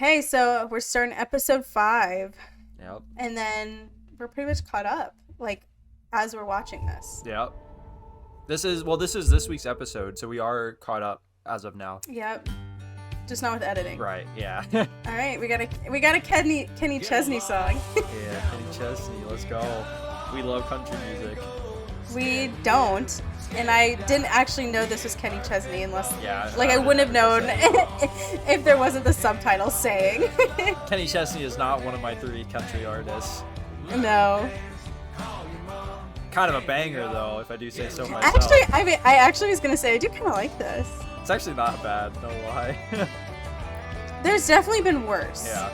Okay, so we're starting episode 5, Yep. and then we're pretty much caught up, like, as we're watching this. Yep. This is this week's episode, so we are caught up as of now. Yep. Just not with editing. Right, yeah. All right, we got a Kenny Chesney song. Yeah, Kenny Chesney, let's go. We love country music. We don't, and I didn't actually know this was Kenny Chesney unless, Yeah. I wouldn't have known if there wasn't the subtitle saying. Kenny Chesney is not one of my 3 country artists. No. Kind of a banger though, if I do say so myself. Actually, I actually was gonna say I do kind of like this. It's actually not bad, no lie. There's definitely been worse. Yeah.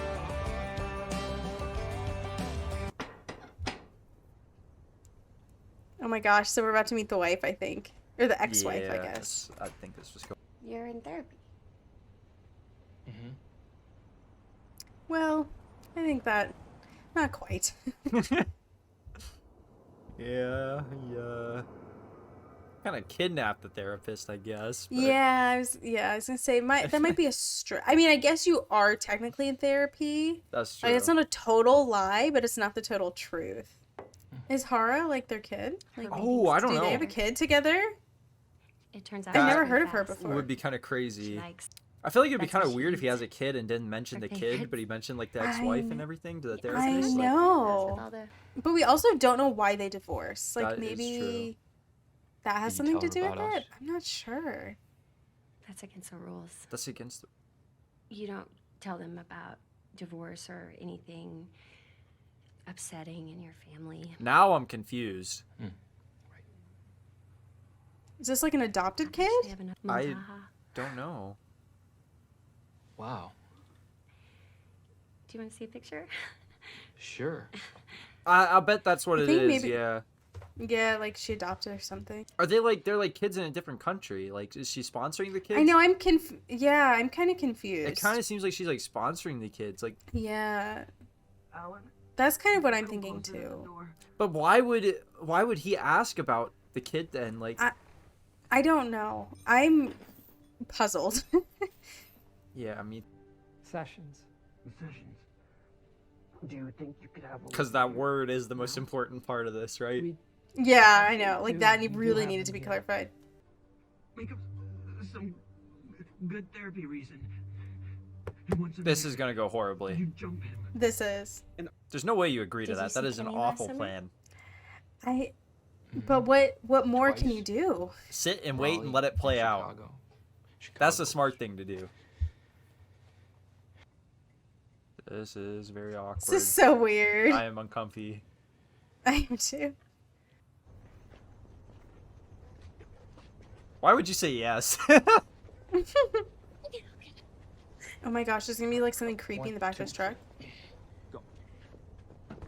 Oh my gosh, so we're about to meet the wife, I think. Or the ex-wife, I guess. I think this was cool. You're in therapy. Mm-hmm. Well, I think that... Not quite. Yeah. Kind of kidnapped the therapist, I guess. But... Yeah, I was gonna say, that might be a I mean, I guess you are technically in therapy. That's true. Like, it's not a total lie, but it's not the total truth. Is Hara, like, their kid? Like, Oh, I don't know. Do they have a kid together? It turns out I've never she's heard of her fast. before. Would be kind of She crazy. likes I feel like it'd be That's kind what of she weird if he has needs. a kid and didn't mention the Okay. kid, but he mentioned like the ex-wife and everything to the I therapist. Like, know. with all the But we also don't know why they divorced. Like, That is true. maybe that has Did you something to tell do her with about it? us? I'm not sure. that's against the rules. that's against. You don't tell them about divorce or anything upsetting in your family. Now I'm confused. Is this like an adopted kid? They have enough I- Mazaha. Don't know. Wow. Do you want to see a picture? Sure. I'll bet that's what I it think is. maybe- Yeah. Yeah, like she adopted or something. Are they like they're like kids in a different country? Like is she sponsoring the kids? I know. I'm kind of confused. It kind of seems like she's like sponsoring the kids. Like, Yeah, Alan, that's kind of what I'm come thinking closer to the too. door. but why would he ask about the kid then? Like, I don't know. I'm puzzled. yeah, I mean, Sessions. Sessions. Do you think you could have a because that word is the most important part of this, right? We Yeah, I know. Like that You really have needed to be him, yeah. clarified. make up some good therapy reason? He wants a This man. is gonna go horribly. You jump him. This is. There's no way you agree to Did you that. That see is an Kenny last awful summer? plan. But what more can Twice. you do? Sit and wait and Raleigh, let it play out. Chicago. That's the Chicago. smart thing to do. This is very awkward. This is so weird. I am uncomfy. I am too. Why would you say yes? Oh my gosh, there's gonna be like something creepy in the back of this truck.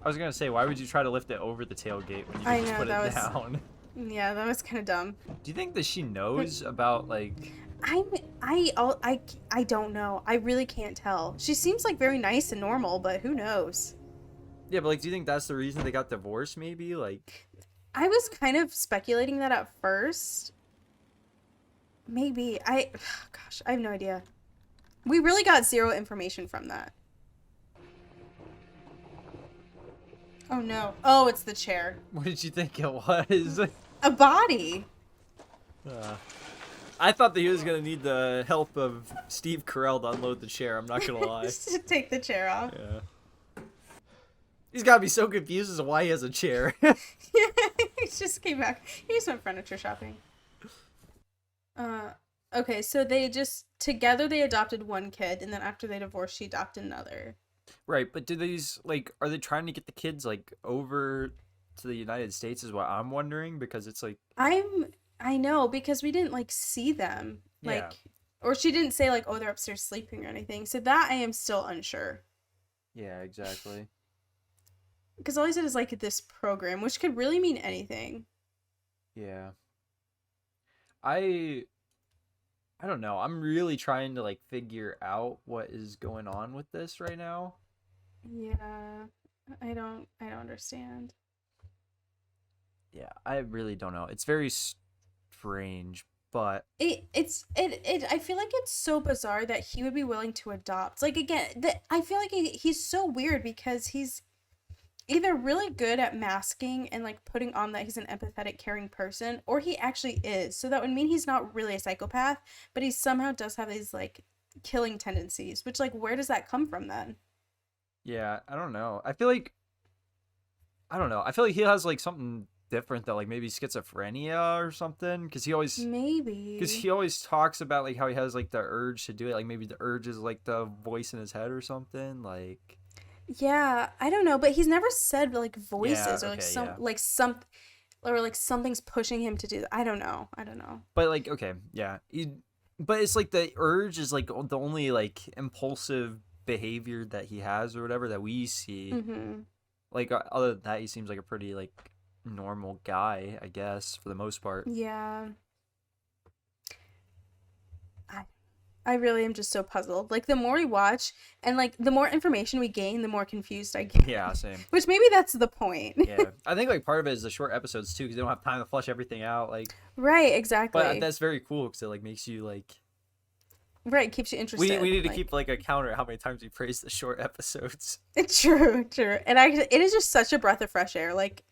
I was gonna say, why would you try to lift it over the tailgate when you I could just know, put that it was- down? Yeah, that was kind of dumb. Do you think that she knows about like? I don't know. I really can't tell. She seems like very nice and normal, but who knows? Yeah, but like, do you think that's the reason they got divorced? Maybe like. I was kind of speculating that at first. Maybe. Gosh, I have no idea. We really got zero information from that. Oh no. Oh, it's the chair. What did you think it was? A body. I thought that he was gonna need the help of Steve Carell to unload the chair. I'm not gonna lie. Just to take the chair off. Yeah. He's gotta be so confused as to why he has a chair. He just came back. He just went furniture shopping. Okay, so they adopted one kid, and then after they divorced, she adopted another. Right, but do these like are they trying to get the kids like over to the United States is what I'm wondering, because it's like I know, because we didn't like see them. Like Yeah. or she didn't say like, oh, they're upstairs sleeping or anything. So that I am still unsure. yeah, exactly. Because all he said is like this program, which could really mean anything. Yeah. I don't know. I'm really trying to like figure out what is going on with this right now. Yeah. I don't understand. Yeah, I really don't know. It's very strange, But I feel like it's so bizarre that he would be willing to adopt. Like again, I feel like he's so weird because he's either really good at masking and like putting on that he's an empathetic, caring person, or he actually is. So that would mean he's not really a psychopath, but he somehow does have these like killing tendencies, which like where does that come from then? yeah, I don't know. I feel like he has like something different that like maybe schizophrenia or something because he always Maybe. talks about like how he has like the urge to do it, like maybe the urge is like the voice in his head or something like. Yeah, I don't know, but he's never said like Yeah, voices or like okay, some yeah. like some or like something's pushing him to do that. I don't know. But like, okay, yeah, but it's like the urge is like the only like impulsive behavior that he has or whatever that we see. Mm-hmm. Like other than that, he seems like a pretty like normal guy, I guess, for the most part. Yeah. I really am just so puzzled. Like the more we watch and like the more information we gain, the more confused I get. Yeah, same. Which maybe that's the point. Yeah, I think like part of it is the short episodes too, because they don't have time to flesh everything out. Like, Right, exactly. but that's very cool because it like makes you like. Right, keeps you interested. We need to like... keep like a counter at how many times we praise the short episodes. True. And it is just such a breath of fresh air. Like,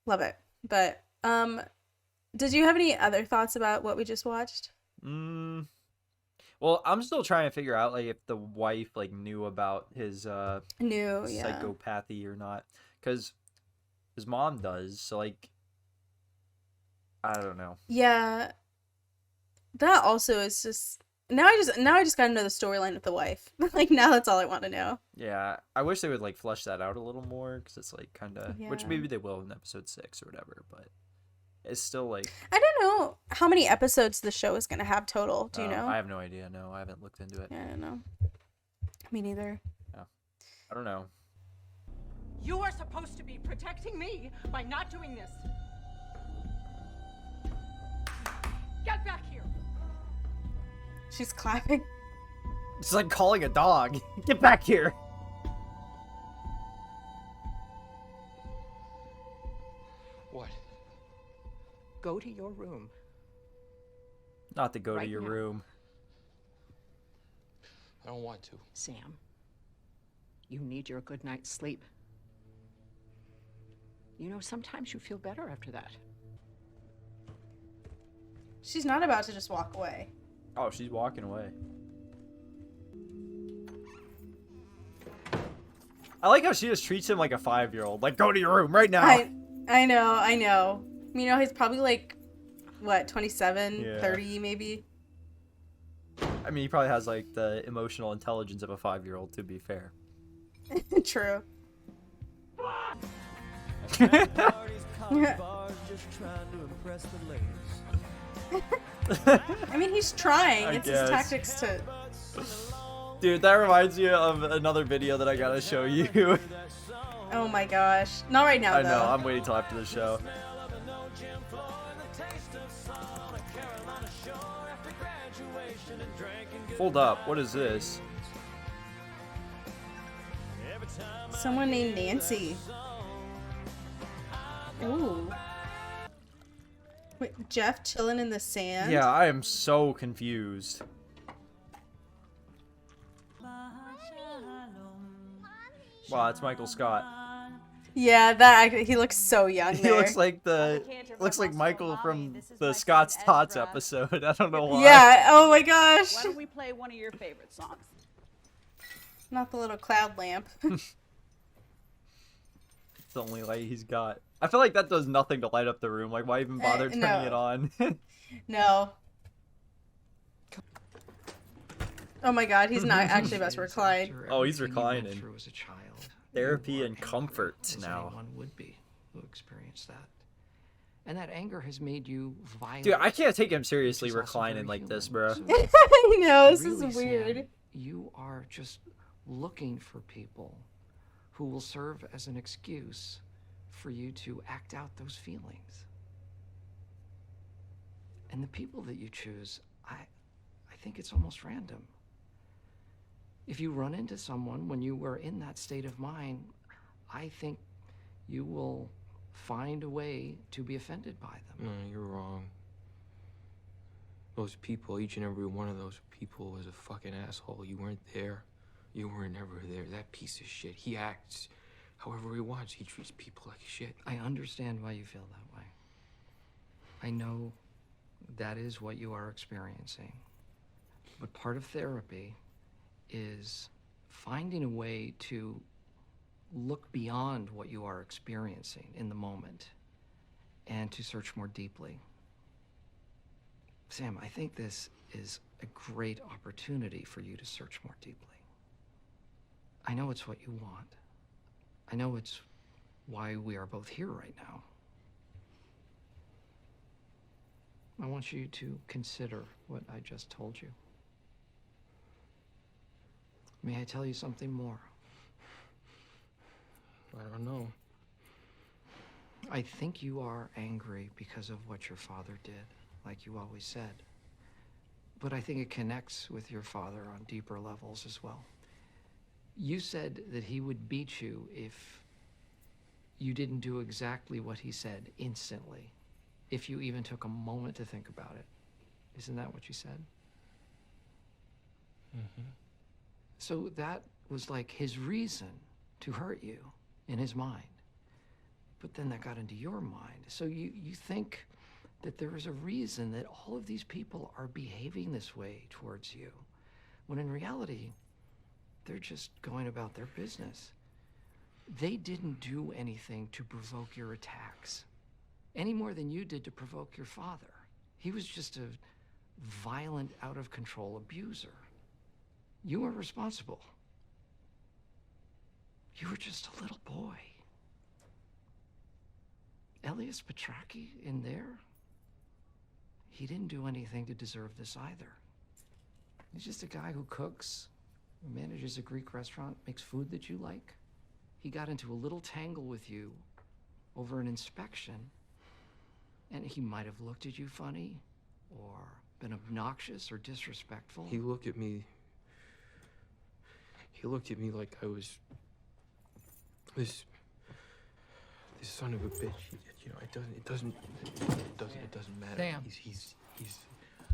love it. But did you have any other thoughts about what we just watched? Well, I'm still trying to figure out like if the wife like knew about his psychopathy or not, because his mom does. So like, I don't know. Yeah, that also is just now. I just gotta know the storyline with the wife. Like now, that's all I want to know. Yeah, I wish they would like flesh that out a little more because it's like kind of which Yeah. maybe they will in episode 6 or whatever, but it's still like I don't know how many episodes the show is gonna have total. Do you know? I have no idea. No, I haven't looked into it. Yeah, I don't know. Me neither. I don't know. You are supposed to be protecting me by not doing this. Get back here. She's clapping. It's like calling a dog. Get back here. What? Go to your room. Not to go to Right your now. room. I don't want to. Sam, you need your good night's sleep. You know, sometimes you feel better after that. She's not about to just walk away. Oh, she's walking away. I like how she just treats him like a 5-year-old. Like, go to your room right now. I know. You know, he's probably like, what, 27, Yeah. 30 maybe? I mean, he probably has like the emotional intelligence of a 5-year-old, to be fair. True. I mean, he's trying. I It's guess. his tactics to... Dude, that reminds me of another video that I gotta show you. Oh my gosh. Not right now, I though. know, I'm waiting till after the show. Hold up, what is this? Someone named Nancy. Ooh. Wait, Jeff chilling in the sand? Yeah, I am so confused. Wow, it's Michael Scott. Yeah, he looks so young He there. looks like Michael from the Scott's Tots episode. I don't know why. Yeah, oh my gosh. Why don't we play one of your favorite songs? Not the little cloud lamp. It's the only light he's got. I feel like that does nothing to light up the room. Like, why even bother turning no. it on? No. Oh my god, he's not actually about to recline. Oh, he's Everything you went reclining. through as a child. Therapy You are and angry comfort as now. anyone would be who experienced that. And that anger has made you violent. Dude, I can't take him which seriously is also reclining very like this, human. bro. So I know, this really, is weird. Sam, you are just looking for people who will serve as an excuse for you to act out those feelings. And the people that you choose, I think it's almost random. If you run into someone when you were in that state of mind, I think you will find a way to be offended by them. No, you're wrong. Those people, each and every one of those people was a fucking asshole. You weren't there. You were never there. That piece of shit. He acts however he wants. He treats people like shit. I understand why you feel that way. I know that is what you are experiencing. But part of therapy is finding a way to look beyond what you are experiencing in the moment and to search more deeply. Sam, I think this is a great opportunity for you to search more deeply. I know it's what you want. I know it's why we are both here right now. I want you to consider what I just told you. May I tell you something more? I don't know. I think you are angry because of what your father did, like you always said. But I think it connects with your father on deeper levels as well. You said that he would beat you if you didn't do exactly what he said instantly, if you even took a moment to think about it. Isn't that what you said? Mm-hmm. So that was like his reason to hurt you in his mind. But then that got into your mind. So you think that there is a reason that all of these people are behaving this way towards you, when in reality, they're just going about their business. They didn't do anything to provoke your attacks, any more than you did to provoke your father. He was just a violent, out-of-control abuser. You were responsible. You were just a little boy. Elias Petraki in there, he didn't do anything to deserve this either. He's just a guy who cooks, manages a Greek restaurant, makes food that you like. He got into a little tangle with you over an inspection, and he might have looked at you funny or been obnoxious or disrespectful. He looked at me like I was this son of a bitch. You know, it doesn't matter. Damn. He's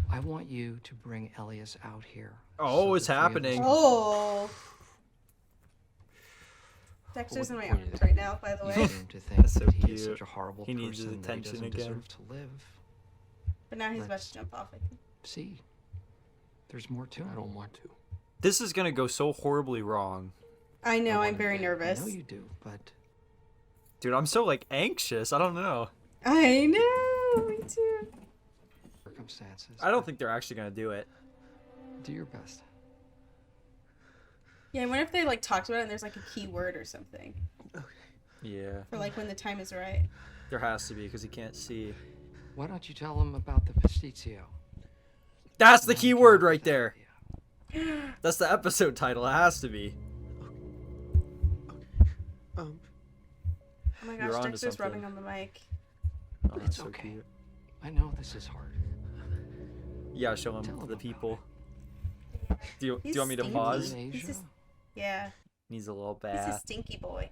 I want you to bring Elias out here. Oh, so it's the three of us happening. Oh. Dexter's in my arms right now, by the You way. seem to think That's so that he is cute. such a horrible He needs his person that he attention doesn't again. deserve to live. But now he's about Let's to jump off, I think. see. There's more to it. I don't want to. This is gonna go so horribly wrong. I know, I I'm very I nervous. know you do, but Dude, I'm so like anxious. I don't know. I know, me too. circumstances. I don't think they're actually gonna do it. Do your best. Yeah, I wonder if they like talked about it and there's like a key word or something. Yeah, For like when the time is right. there has to be because he can't see. Why don't you tell him about the pasticcio? That's the Now key you word can right have there. that idea. That's the episode title. It has to be. Oh my You're gosh, onto Dexter's something. rubbing on the mic. Oh, It's that's so okay. cute. I know this is hard. Yeah, show him Tell to him the about people. it. Do you He's want me to stinky. pause? In He's Asia? just, yeah, Needs a little he's a bath. stinky boy.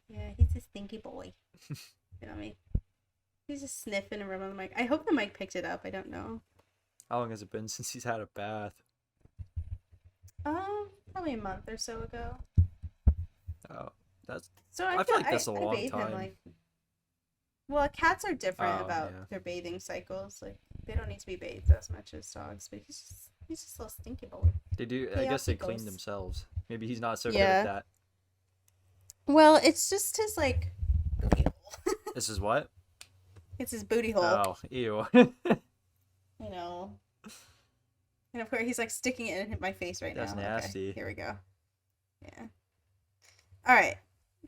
Yeah, he's a stinky boy. You know what I mean? He's just sniffing and rubbing on the mic. I hope the mic picked it up. I don't know. How long has it been since he's had a bath? Probably a month or so ago. Oh, that's So I feel like that's a long bathe time. him like. Well, cats are different Oh, about yeah. their bathing cycles. Like they don't need to be bathed as much as dogs, but he's just a little stinky boy. they do. I guess they clean Chaoticos. themselves. Maybe he's not so good Yeah. at that. Well, it's just his like booty hole. This is what? It's his booty hole. Oh, ew. You know. And of course, he's like sticking it in my face right That's now. nasty. Okay, here we go. Yeah. All right.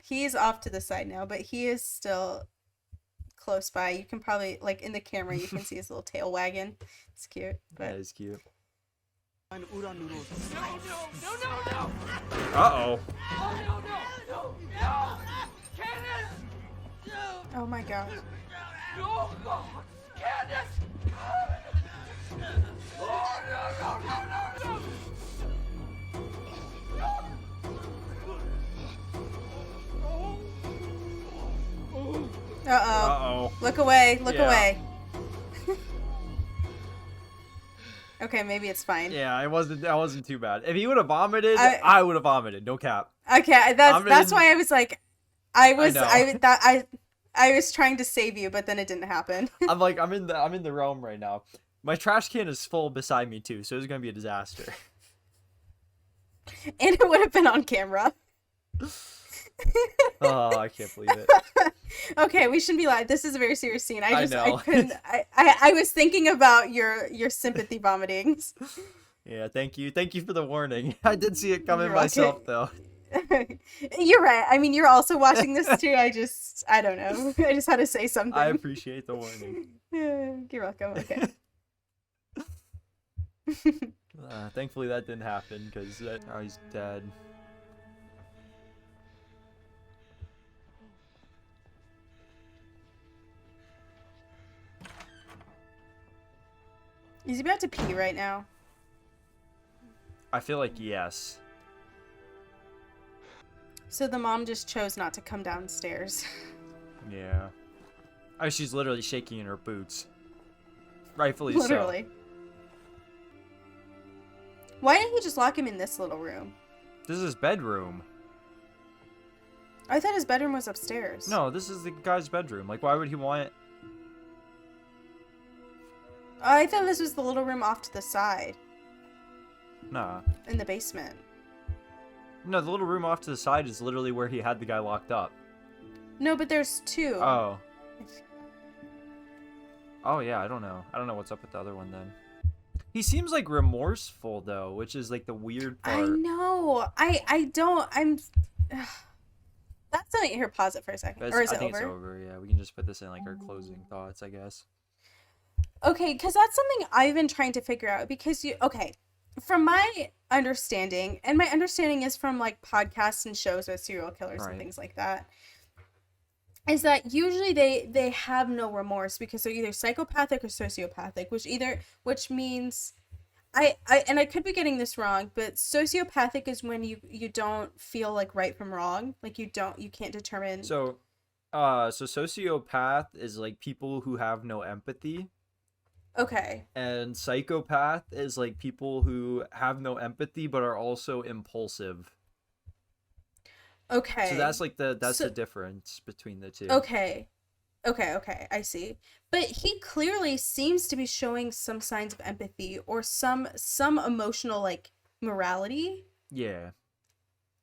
He's off to the side now, but he is still close by. You can probably, like in the camera, you can see his little tail wagging. It's cute. That But is cute. And udon noodles. Uh-oh. oh my gosh. Uh oh. Uh-oh. Look away. Look Yeah. away. Okay, maybe it's fine. Yeah, I wasn't too bad. If he would have vomited, I- I would have vomited. No cap. Okay, that's in- why I was like, I was know. I was trying to save you, but then it didn't happen. I'm in the realm right now. My trash can is full beside me too, so it's gonna be a disaster. And it would have been on camera. Oh, I can't believe it. Okay, we shouldn't be live. This is a very serious scene. I know. couldn't. I was thinking about your sympathy vomitings. Yeah, thank you for the warning. I did see it coming You're myself though. You're right. I mean, you're also watching this too. I don't know. I just had to say something. I appreciate the warning. You're welcome. Okay. Thankfully that didn't happen because now he's dead. Is he about to pee right now? I feel like yes. So the mom just chose not to come downstairs. Yeah. Oh, she's literally shaking in her boots. Rightfully Literally. Why didn't he just lock him in this little room? so. This is his bedroom. I thought his bedroom was upstairs. No, this is the guy's bedroom. Like, why would he want it? I thought this was the little room off to the side Nah. in the basement. No, the little room off to the side is literally where he had the guy locked up. No, but there's two. Oh. Oh, yeah, I don't know. I don't know what's up with the other one then. He seems like remorseful though, which is like the weird part. I know. I don't. I'm. That's not here. Pause it for a second. But Or is I it think over? it's over. Yeah, we can just put this in like our closing thoughts, I guess. Okay, because that's something I've been trying to figure out. Because from my understanding, and my understanding is from like podcasts and shows with serial killers Right. and things like that, is that usually they have no remorse because they're either psychopathic or sociopathic, which means I could be getting this wrong, but sociopathic is when you don't feel like right from wrong, like you can't determine. So sociopath is like people who have no empathy, Okay. and psychopath is like people who have no empathy but are also impulsive. Okay. So that's like the So- difference between the two. Okay. Okay, I see. But he clearly seems to be showing some signs of empathy or some emotional like morality, Yeah.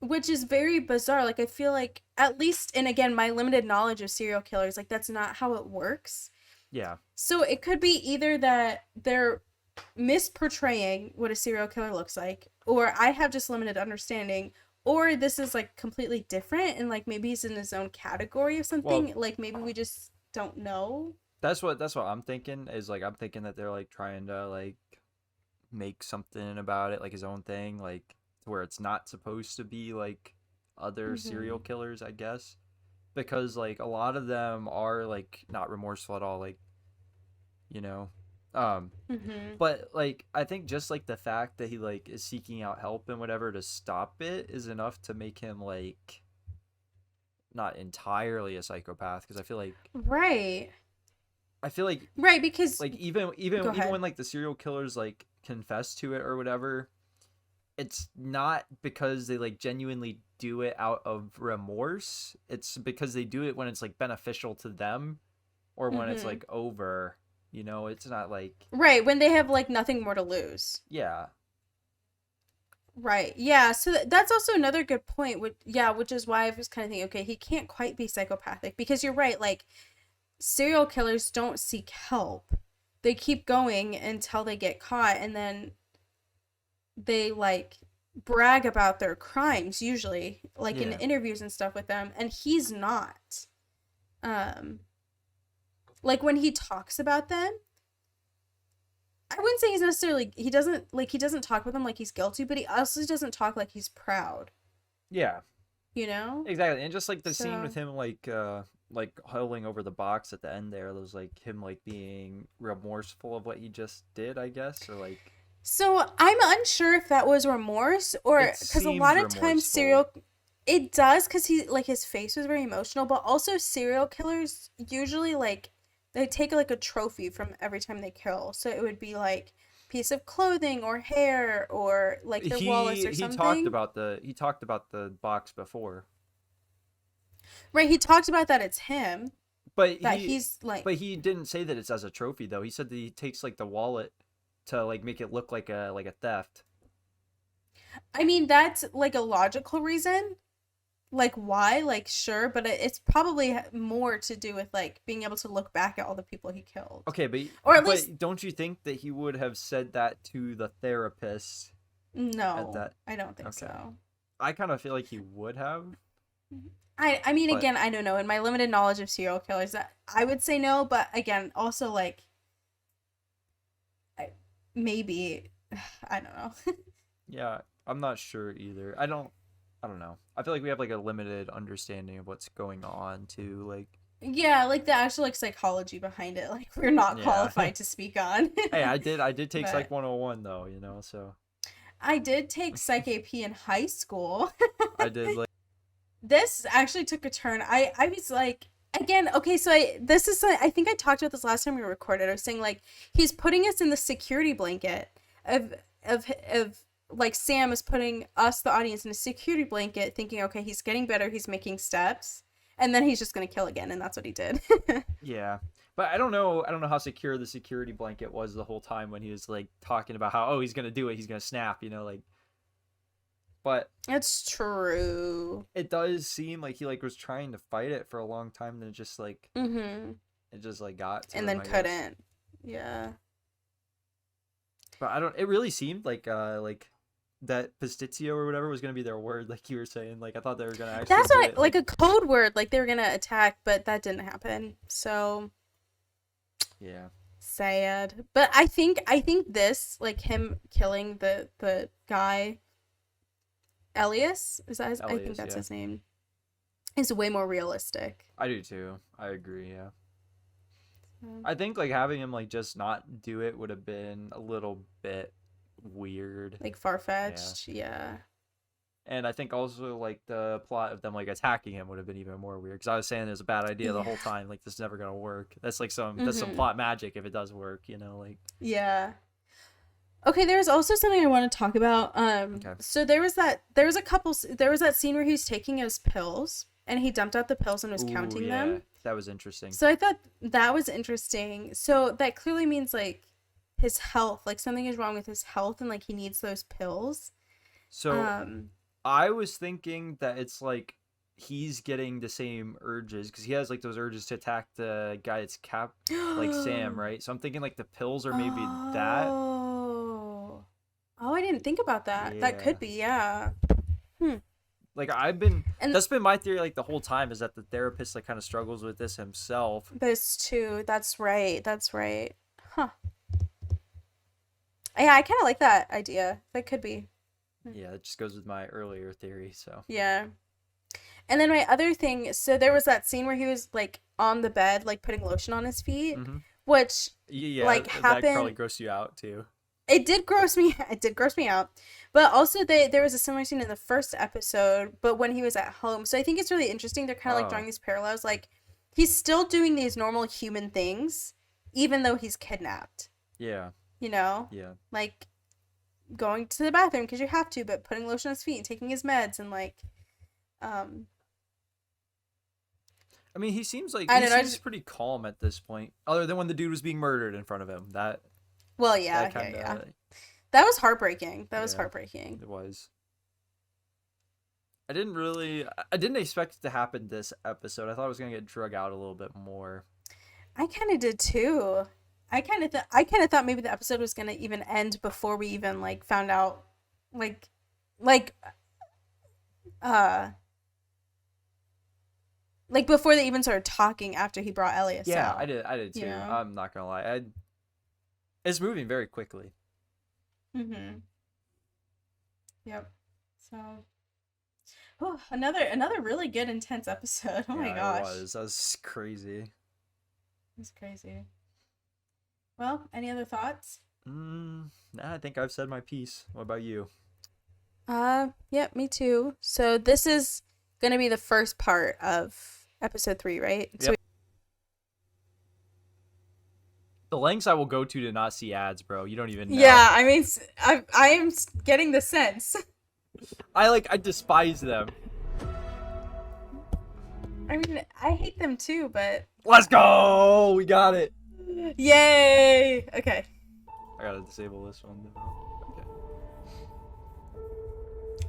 which is very bizarre. Like I feel like at least, and again, my limited knowledge of serial killers, like that's not how it works. Yeah. So it could be either that they're misportraying what a serial killer looks like, or I have just limited understanding, or this is like completely different and like maybe he's in his own category of something. Well- like maybe we just don't know. That's what I'm thinking is like I'm thinking that they're like trying to like make something about it, like his own thing, like where it's not supposed to be like other serial killers, I guess. Because like a lot of them are like not remorseful at all, like you know. Mm-hmm. But like I think just like the fact that he like is seeking out help and whatever to stop it is enough to make him like not entirely a psychopath, because I feel like Right, because like even Go even ahead. when like the serial killers like confess to it or whatever, it's not because they like genuinely do it out of remorse. It's because they do it when it's like beneficial to them or when it's Mhm. like over, you know. It's not like right when they have like nothing more to lose. yeah. Right. Yeah. So that's also another good point. Which is why I was kind of thinking, okay, he can't quite be psychopathic because you're right. Like serial killers don't seek help; they keep going until they get caught, and then they like brag about their crimes. Usually, like in Yeah. interviews and stuff with them, and he's not. Like when he talks about them, I wouldn't say he's necessarily he doesn't talk with them like he's guilty, but he also doesn't talk like he's proud, Yeah. you know? Exactly. And just like the scene So- with him like huddling over the box at the end there, was like him like being remorseful of what he just did, I guess, or like So I'm unsure if that was remorse or It because a lot of seems times remorseful. it does because he like his face was very emotional, but also serial killers usually like they take like a trophy from every time they kill. So it would be like piece of clothing or hair or like their wallets or He something. he talked about the box before. Right, he talked about that it's him. But That he's like, but he didn't say that it's as a trophy though. He said that he takes like the wallet to like make it look like a theft. I mean, that's like a logical reason. Like why? Like sure, but it's probably more to do with like being able to look back at all the people he killed. Okay, Or at but least don't you think that he would have said that to the therapist? no, that- I don't think Okay. so. I kind of feel like he would have. I mean, But- again, I don't know. In my limited knowledge of serial killers, that I would say no, but again, also like, maybe, I don't know. Yeah, I'm not sure either. I don't know. I feel like we have like a limited understanding of what's going on too. Like, Yeah, like the actual like psychology behind it, like we're not Yeah. qualified to speak on. hey, I did take But- Psych 101 though, you know, so I did take Psych AP in high school. I did like This actually took a turn. I was like, again, okay, so I think I talked about this last time we recorded. I was saying like he's putting us in the security blanket of like Sam is putting us, the audience, in a security blanket, thinking, okay, he's getting better, he's making steps, and then he's just gonna kill again, and that's what he did. yeah. But I don't know how secure the security blanket was the whole time when he was like talking about how he's gonna do it, he's gonna snap, you know, like. But It's true. it does seem like he like was trying to fight it for a long time, and it just like Mm-hmm. it just like got to And him, then I guess. couldn't. Yeah. But I don't. It really seemed like that pistizio or whatever was gonna be their word, like you were saying. Like I thought they were gonna actually. That's do not it, like a code word, like they were gonna attack, but that didn't happen. So Yeah. sad. But I think this, like him killing the guy, Elias, is that his? I think Elias, that's yeah. his name. Is way more realistic. I do too. I agree. Yeah. Mm. I think like having him like just not do it would have been a little bit weird. Like far fetched. Yeah. And I think also like the plot of them like attacking him would have been even more weird, because I was saying it was a bad idea the whole Yeah. time. Like this is never gonna work. That's like that's some Mhm. plot magic if it does work. You know, like. Yeah. Okay, there's also something I want to talk about. Okay. So there was that scene where he was taking his pills and he dumped out the pills and was Ooh, counting yeah, them. that was interesting. So I thought that was interesting. So that clearly means like his health, like something is wrong with his health and like he needs those pills. So I was thinking that it's like he's getting the same urges, because he has like those urges to attack the guy that's like Sam, right? So I'm thinking like the pills are maybe that. Oh, I didn't think about that. That Yeah. could be, yeah. Like And- that's been my theory like the whole time, is that the therapist like kind of struggles with this himself. This too. That's right. That's right. Huh. Yeah, I kind of like that idea. That could be. Yeah, it just goes with my earlier theory. So Yeah. And then my other thing, so there was that scene where he was like on the bed, like putting lotion on his feet, Mhm. which yeah, like that probably happened. grossed you out too. It did gross me. It did gross me out. But also, there was a similar scene in the first episode, but when he was at home. So I think it's really interesting. They're kind of like Oh. drawing these parallels. Like he's still doing these normal human things, even though he's kidnapped. Yeah, You know, yeah. like going to the bathroom because you have to, but putting lotion on his feet and taking his meds and like, I mean, he seems like I he don't know, I seems just- pretty calm at this point, other than when the dude was being murdered in front of him. well, yeah, That kind of yeah. That was heartbreaking. That was Yeah. heartbreaking. it was. I didn't expect it to happen this episode. I thought it was gonna get drug out a little bit more. I kind of did too. I kind of thought maybe the episode was gonna even end before we even like found out, like before they even started talking after he brought Elias Yeah, out. I did too. you know? I'm not gonna lie. It's moving very quickly. Mm-hmm. Yep. So, oh, another really good intense episode. Oh my Yeah, gosh, that was crazy. it's crazy. Well, any other thoughts? Nah, I think I've said my piece. What about you? Yep, me too. So this is gonna be the first part of episode 3, right? So Yep. lengths I will go to not see ads, bro. You don't even know. Yeah, I mean, I am getting the sense. I despise them. I mean, I hate them too, but Let's go! We got it. yay! Okay. I gotta disable this one. Okay.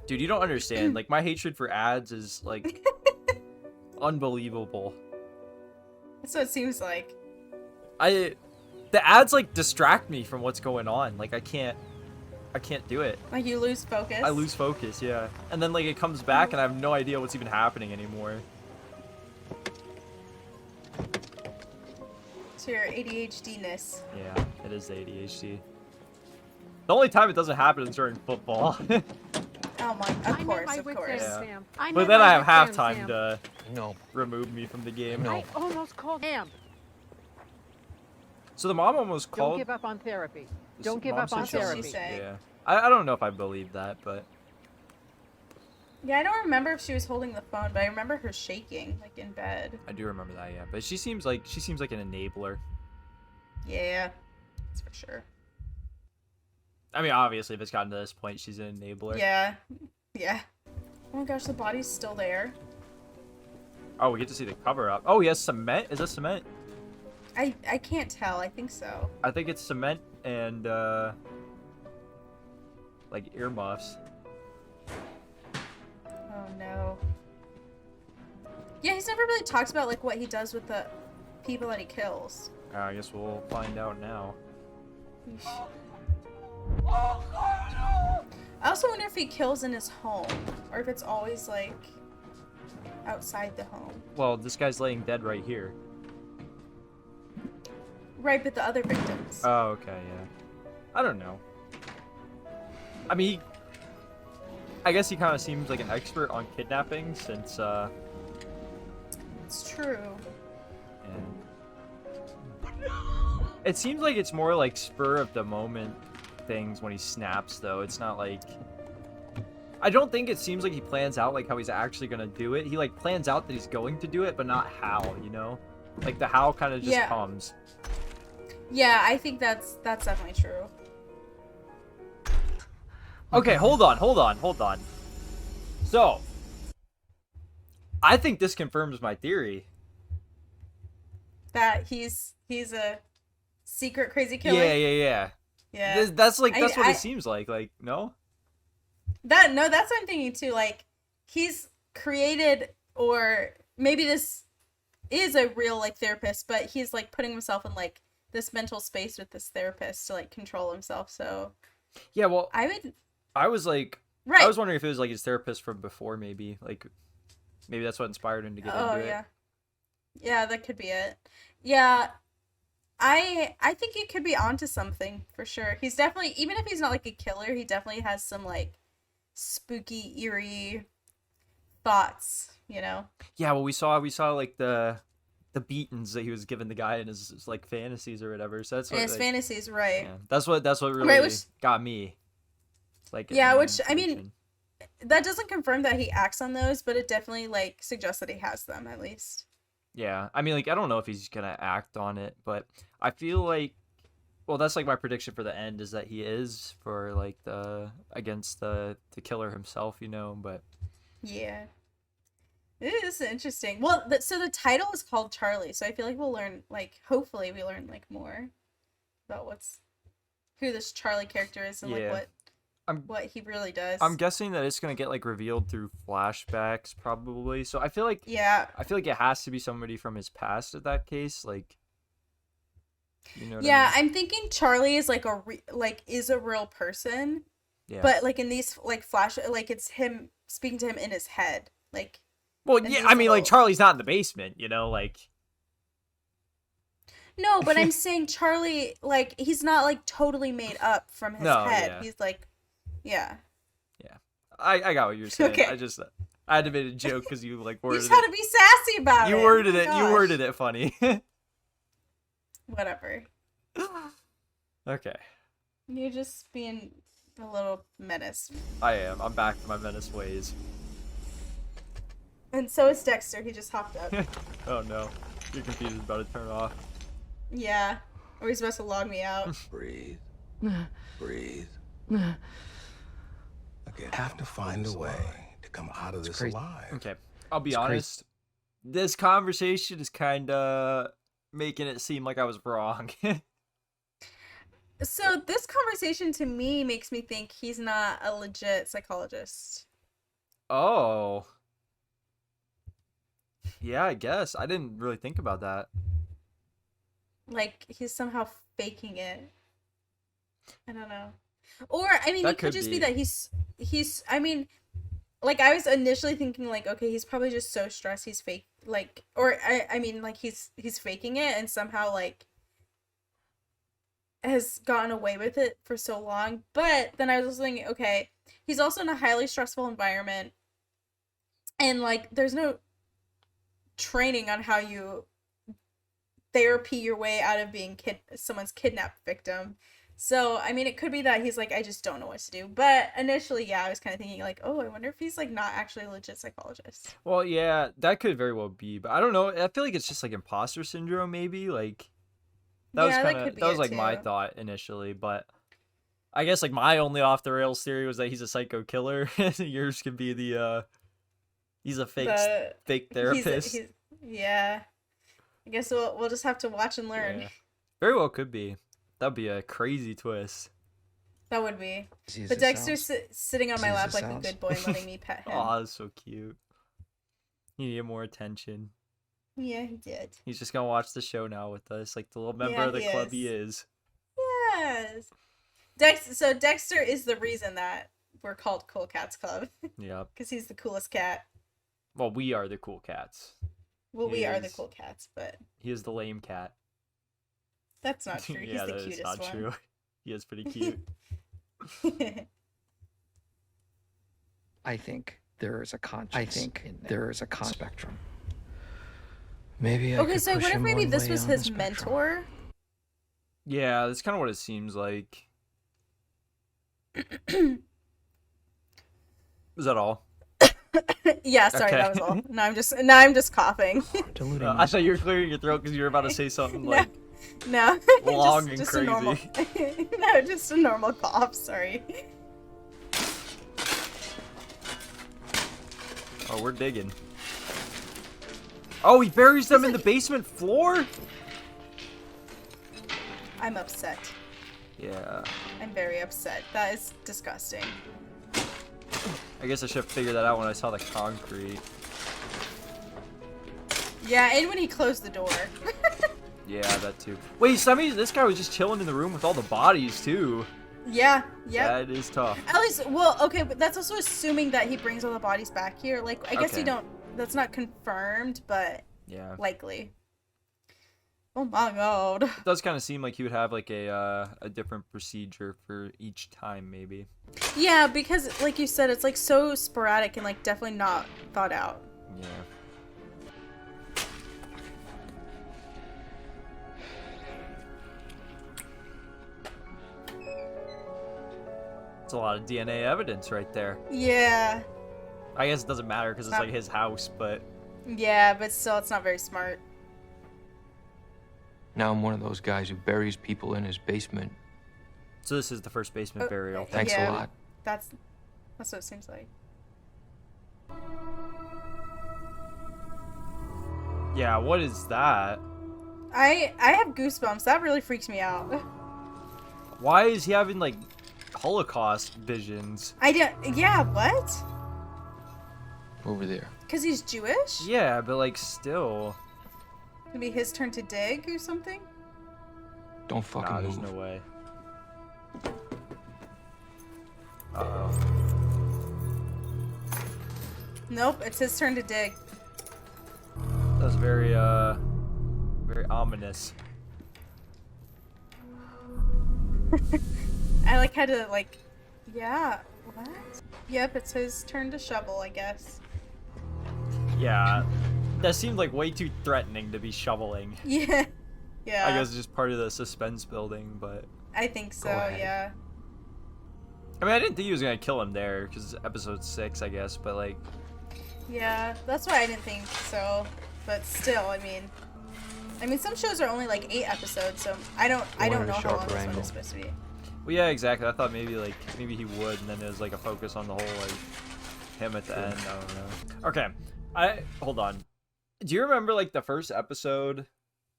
Dude, you don't understand. Like, my hatred for ads is, like, unbelievable. That's what it seems like. The ads, like, distract me from what's going on. Like, I can't do it. Like you lose focus. I lose focus, yeah. And then, like, it comes back and I have no idea what's even happening anymore. To your ADHD-ness. Yeah, it is the ADHD. The only time it doesn't happen is during football. Oh my, of course, of course. Yeah. But then I have halftime to remove me from the game. I almost called him. So the mom almost Don't called. give up on therapy. the Don't give mom up on said she- therapy. therapy. Say. Yeah. I don't know if I believe that, but Yeah, I don't remember if she was holding the phone, but I remember her shaking, like in bed. I do remember that, yeah. But she seems like an enabler. Yeah, that's for sure. I mean, obviously, if it's gotten to this point, she's an enabler. Yeah, yeah. Oh my gosh, the body's still there. Oh, we get to see the cover up. Oh, he has cement. Is that cement? I can't tell. I think so. I think it's cement and like earmuffs. Oh no. Yeah, he's never really talked about like what he does with the people that he kills. I guess we'll find out now. Yeesh. I also wonder if he kills in his home, or if it's always like outside the home. Well, this guy's laying dead right here. Right, but the other victims. Oh, okay, yeah. I don't know. I mean, I guess he kind of seems like an expert on kidnapping since, It's true. and it seems like it's more like spur of the moment things when he snaps, though. It's not like, I don't think it seems like he plans out like how he's actually gonna do it. He like plans out that he's going to do it, but not how, you know? Like the how kind of just Yeah. comes. Yeah, I think that's definitely true. Okay, hold on. So, I think this confirms my theory. That he's a secret crazy killer. Yeah. Yeah. That's what I- it seems like. Like, no? That's what I'm thinking too. Like, he's created, or maybe this is a real like therapist, but he's like putting himself in like this mental space with this therapist to like control himself. So Yeah, well, I would I was like, right. I was wondering if it was like his therapist from before, maybe. Like, maybe that's what inspired him to get into it. yeah. Yeah, that could be it. Yeah. I think he could be onto something for sure. He's definitely, even if he's not like a killer, he definitely has some like spooky, eerie thoughts, you know? Yeah, well, we saw like the beatings that he was giving the guy in his like fantasies or whatever. So that's In what his like, fantasies, right. yeah, that's what really Right, which- got me. Like, Yeah, in which, I mean, inspiration. that doesn't confirm that he acts on those, but it definitely like suggests that he has them at least. Yeah, I mean, like, I don't know if he's gonna act on it, but I feel like, well, that's like my prediction for the end is that he is for like against the killer himself, you know. But Yeah. This is interesting. Well, so the title is called Charlie, so I feel like we'll learn, like, hopefully we learn like more about who this Charlie character is and Yeah. like what he really does. I'm guessing that it's gonna get like revealed through flashbacks, probably. So I feel like Yeah. it has to be somebody from his past in that case, like. You know what Yeah, I mean? I'm thinking Charlie is like is a real person, Yeah. but like in these like like it's him speaking to him in his head, like. Well, and yeah, these I mean, like little- Charlie's not in the basement, you know, like. No, but I'm saying Charlie, like, he's not like totally made up from his No, head. yeah. He's like, yeah. I got what you're saying. Okay. I had to make a joke because you like You worded just had it. to be sassy about You it. worded Oh my it. You gosh. worded it funny. Whatever. Okay. You're just being a little menace. I am. I'm back to my menace ways. And so is Dexter. He just hopped up. Oh no. Your computer's about to turn off. Yeah. Or he's supposed to log me out. Breathe. Breathe. Okay, have to find a way to come out of this crazy. alive. Okay, I'll be It's crazy. honest. This conversation is kind of making it seem like I was wrong. So this conversation to me makes me think he's not a legit psychologist. Oh. Yeah, I guess. I didn't really think about that. Like he's somehow faking it. I don't know. Or I mean, That it could could just be. be that he's. I mean, like I was initially thinking like, okay, he's probably just so stressed he's fake. Like, or I mean, like he's faking it and somehow like has gotten away with it for so long. But then I was also thinking, okay, he's also in a highly stressful environment, and like there's no training on how you therapy your way out of being someone's kidnapped victim. So I mean, it could be that he's like, I just don't know what to do. But initially, yeah, I was kind of thinking like, oh, I wonder if he's like not actually a legit psychologist. Well, yeah, that could very well be, but I don't know. I feel like it's just like imposter syndrome, maybe. Like that was Yeah, kind that of could be that was it, like my too. thought initially, but I guess like my only off the rails theory was that he's a psycho killer. Yours could be the he's a fake fake therapist. Yeah. I guess we'll just have to watch and learn. Yeah. Very well could be. That'd be a crazy twist. That would be. Easy as But it Dexter's sounds. sitting on my Easy as lap it like a sounds. good boy and letting me pet him. Oh, that's so cute. You need more attention. Yeah, he did. He's just gonna watch the show now with us, like the little member Yeah, of the he club is. he is. Yes. So Dexter is the reason that we're called Cool Cats Club. Yep. Because he's the coolest cat. Well, we are the cool cats. Well, we are the Yes. cool cats, but He is the lame cat. that's not true. He's Yeah, the that is cutest not one. true. He is pretty cute. I think there is a conscience. There is a spectrum. Maybe I Okay, could so push what if him maybe one this way was on the his spectrum. mentor? Yeah, that's kind of what it seems like. Is that all? Yeah, sorry, Okay. that was all. Now I'm just coughing. Diluting I thought you were clearing your throat because you were about to say something like No. long and just crazy. a normal. No, just a normal cough. Sorry. Oh, we're digging. Oh, he buries them in the basement floor? I'm upset. Yeah. I'm very upset. That is disgusting. I guess I should have figured that out when I saw the concrete. Yeah, and when he closed the door. Yeah, that too. Wait, so that means this guy was just chilling in the room with all the bodies too. Yeah. Yep. That is tough. At least, well, okay, but that's also assuming that he brings all the bodies back here. Like, I guess Okay. you don't. That's not confirmed, but Yeah. likely. Oh my god. It does kind of seem like he would have like a different procedure for each time, maybe. Yeah, because like you said, it's like so sporadic and like definitely not thought out. Yeah. It's a lot of DNA evidence right there. Yeah. I guess it doesn't matter because it's Not- like his house, but Yeah, but still, it's not very smart. Now I'm one of those guys who buries people in his basement. so this is the first basement burial. Thanks Yeah. a lot. That's what it seems like. Yeah, what is that? I have goosebumps. That really freaks me out. Why is he having like Holocaust visions? I don't. Yeah, what? Over there. Because he's Jewish? Yeah, but like still. Gonna be his turn to dig or something? Don't fucking Nah, there's move. no way. Uh-oh. Nope, it's his turn to dig. That was very very ominous. I like had to like, yeah, what? Yep, it's his turn to shovel, I guess. Yeah. That seemed like way too threatening to be shoveling. Yeah, yeah. I guess it's just part of the suspense building, but I think so. ahead. Yeah. I mean, I didn't think he was gonna kill him there because episode 6, I guess, but like, Yeah, that's why I didn't think so. But still, I mean, I mean, some shows are only like 8 episodes, so I don't wanted a know how long sharper this one angle. is supposed to be. Well, yeah, exactly. I thought maybe he would, and then there's like a focus on the whole like him at the end. I don't know. Okay, hold on. Do you remember like the first episode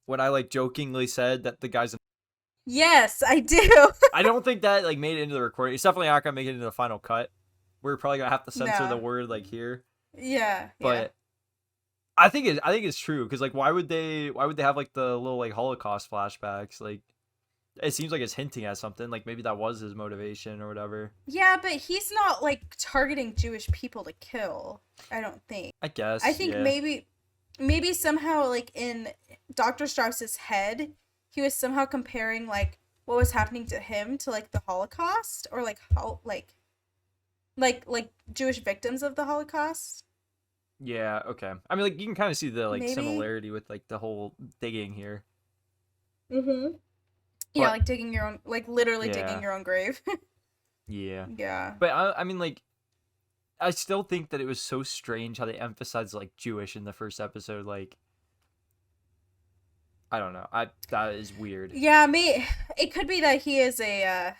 when I like jokingly said that the guy's? Yes, I do. I don't think that like made it into the recording. It's definitely not gonna make it into the final cut. We're probably gonna have to censor the No. word like here. Yeah. But I think it's true because like why would they have like the little like Holocaust flashbacks? Like it seems like it's hinting at something. Like maybe that was his motivation or whatever. Yeah, but he's not like targeting Jewish people to kill. I don't think. I guess. I think yeah. maybe somehow like in Dr. Strauss's head, he was somehow comparing like what was happening to him to like the Holocaust or like how like Jewish victims of the Holocaust. Yeah. Okay. I mean, like you can kind of see the like Maybe. similarity with like the whole digging here. Mm-hmm. Yeah, But- like digging your own, like literally Yeah. digging your own grave. Yeah. Yeah. But I mean, like, I still think that it was so strange how they emphasized like Jewish in the first episode. Like, I don't know. That is weird. Yeah, it could be that he is a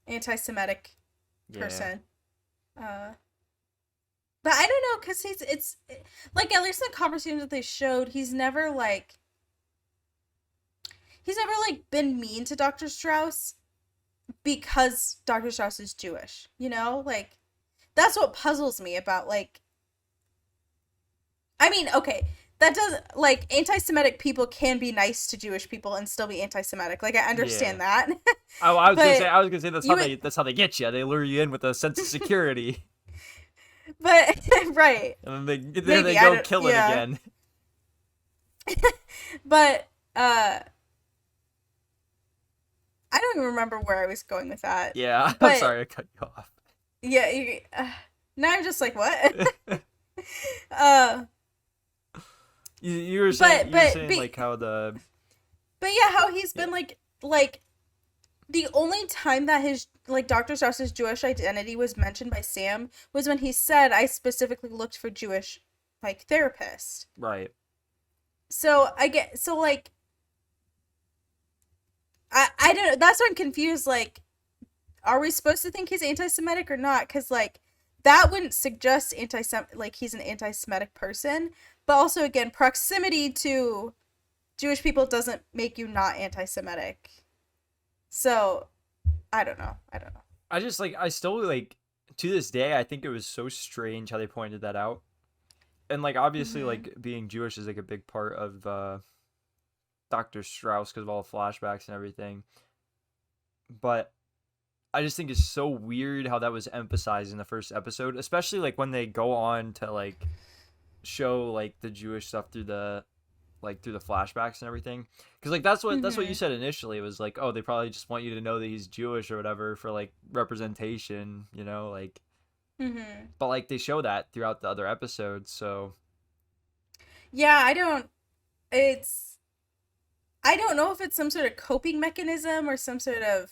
anti-Semitic Yeah. person. But I don't know, because it's like at least in the conversations that they showed, he's never like been mean to Dr. Strauss because Dr. Strauss is Jewish, you know? Like that's what puzzles me about like I mean, okay, that does like anti-Semitic people can be nice to Jewish people and still be anti-Semitic. Like I understand that. I was But gonna say you that's how they get you. They lure you in with a sense of security, but right. and then they Maybe, I go don't- kill it yeah. again. But I don't even remember where I was going with that. Yeah. I'm But- sorry I cut you off. Yeah, now I'm just like, what? uh You were saying but like how the But yeah, how he's been like the only time that his like Dr. Strauss's Jewish identity was mentioned by Sam was when he said, I specifically looked for Jewish like therapists. right. So like I don't know, that's why I'm confused, like are we supposed to think he's anti-Semitic or not? Because like that wouldn't suggest like he's an anti-Semitic person, but also again proximity to Jewish people doesn't make you not anti-Semitic. So I don't know. I still like to this day I think it was so strange how they pointed that out. And like obviously like being Jewish is like a big part of Dr. Strauss because of all the flashbacks and everything. But I just think it's so weird how that was emphasized in the first episode, especially like when they go on to like show like the Jewish stuff through the flashbacks and everything. Because like that's what you said initially. It was like, oh, they probably just want you to know that he's Jewish or whatever for like representation, you know, like. But like they show that throughout the other episodes, so. Yeah, I don't know if it's some sort of coping mechanism or some sort of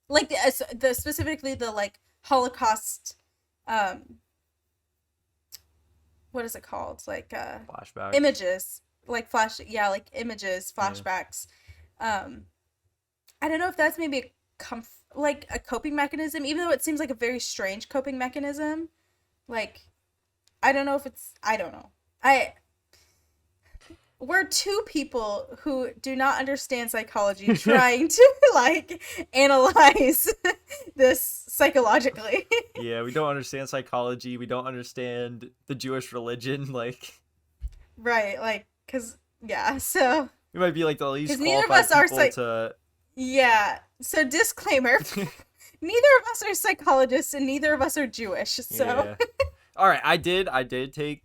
like the specifically the like Holocaust what is it called? Like Flashbacks. images. Like like images, flashbacks. I don't know if that's maybe like a coping mechanism, even though it seems like a very strange coping mechanism. Like I don't know. We're two people who do not understand psychology trying to like analyze this psychologically. Yeah, we don't understand psychology. We don't understand the Jewish religion. Like, Right, like, cause yeah, so we might be like the least 'cause neither of qualified us are people to. yeah. So disclaimer, neither of us are psychologists and neither of us are Jewish. So Yeah. All right, I did take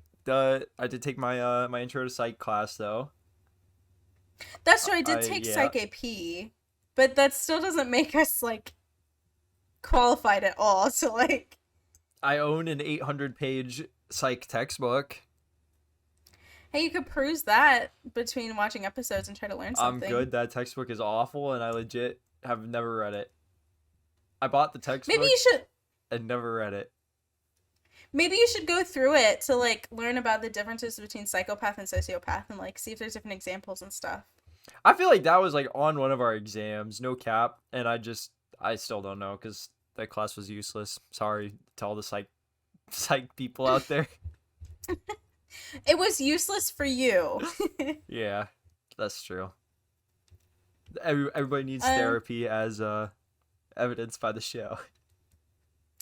my my intro to psych class though. that's true. I did take yeah. Psych AP, but that still doesn't make us like qualified at all. So like, I own an 800-page psych textbook. hey, you could peruse that between watching episodes and try to learn something. I'm good. That textbook is awful, and I legit have never read it. I bought the textbook Maybe you should. and never read it. maybe you should go through it to like learn about the differences between psychopath and sociopath and like see if there's different examples and stuff. I feel like that was like on one of our exams, no cap, and I still don't know because that class was useless. Sorry to all the psych people out there. It was useless for you. Yeah, that's true. Everybody needs therapy, as evidenced by the show.